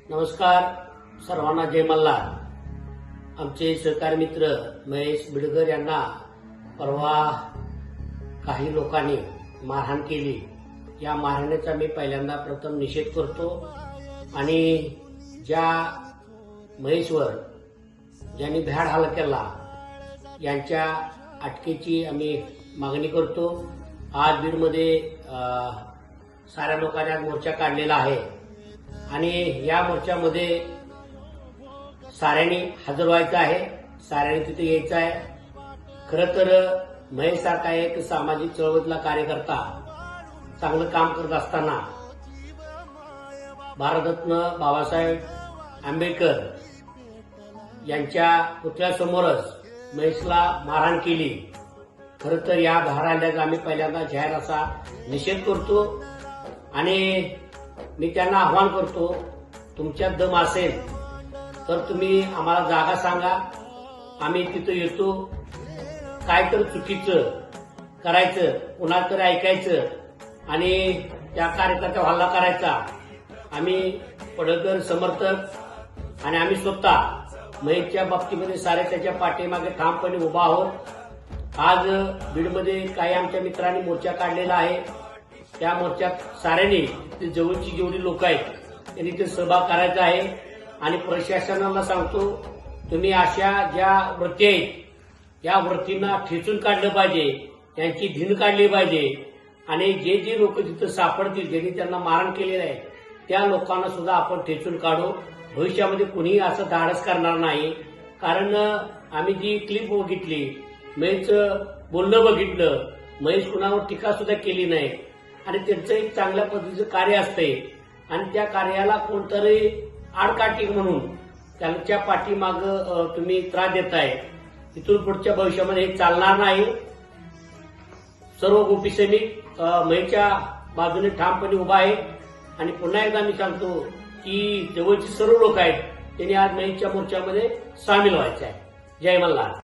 नमस्कार सर्वांना, जय मल्हार. आमचे सहकारी मित्र महेश बिडकर यांना परवा काही लोकांनी मारहाण केली. या मारहाणीचा मी पहिल्यांदा प्रथम निषेध करतो आणि ज्या महेशवर ज्यांनी भ्याड हल्ला केला यांच्या अटकेची आम्ही मागणी करतो. आज बीडमध्ये साऱ्या लोकांनी आज मोर्चा काढलेला आहे आणि या मोर्चामध्ये साऱ्यांनी हजर व्हायचं आहे, साऱ्यांनी तिथे यायचं आहे. खरं तर महेश सारखा एक सामाजिक चळवळीतला कार्यकर्ता चांगलं काम करत असताना भारतरत्न बाबासाहेब आंबेडकर यांच्या पुतळ्यासमोरच महेशला मारहाण केली. खरं तर या हल्ल्याचा आम्ही पहिल्यांदा जाहीर असा निषेध करतो आणि मी त्यांना आव्हान करतो, तुमच्यात दम असेल तर तुम्ही आम्हाला जागा सांगा, आम्ही तिथं येतो. काय तर चुकीचं करायचं, कुणाला तरी ऐकायचं आणि त्या कार्यकर्त्यावर हल्ला करायचा. आम्ही पडळकर समर्थक आणि आम्ही स्वतः महेशच्या बाबतीमध्ये सारे त्याच्या पाठीमागे ठामपणे उभा आहोत. आज बीडमध्ये काही आमच्या मित्रांनी मोर्चा काढलेला आहे. त्या मोर्चात साऱ्यांनी जवळची जेवढी लोक आहेत त्यांनी ते सहभाग करायचा आहे आणि प्रशासनाला सांगतो, तुम्ही अशा ज्या वृत्ती आहेत या वृत्तींना ठेचून काढलं पाहिजे, त्यांची धिन काढली पाहिजे आणि जे जे लोक तिथं सापडतील ज्यांनी त्यांना मारहाण केलेलं आहे त्या लोकांना सुद्धा आपण ठेचून काढू. भविष्यामध्ये कुणीही असं धाडस करणार नाही. कारण आम्ही जी क्लिप बघितली, महेशचं बोलणं बघितलं, महेश कुणावर टीका सुद्धा केली नाही आणि त्यांचं एक चांगल्या पद्धतीचं कार्य असतंय आणि त्या कार्याला कोणतरी आडकाठी म्हणून त्यांच्या पाठीमाग तुम्ही त्रास देताय. इथून पुढच्या भविष्यामध्ये हे चालणार नाही. सर्व गोपी सैनिक महेशच्या बाजूने ठामपणे उभा आहे आणि पुन्हा एकदा मी सांगतो की जवळची सर्व लोक आहेत त्यांनी आज महेशच्या मोर्चामध्ये सामील व्हायचे आहे. जय मल्हार.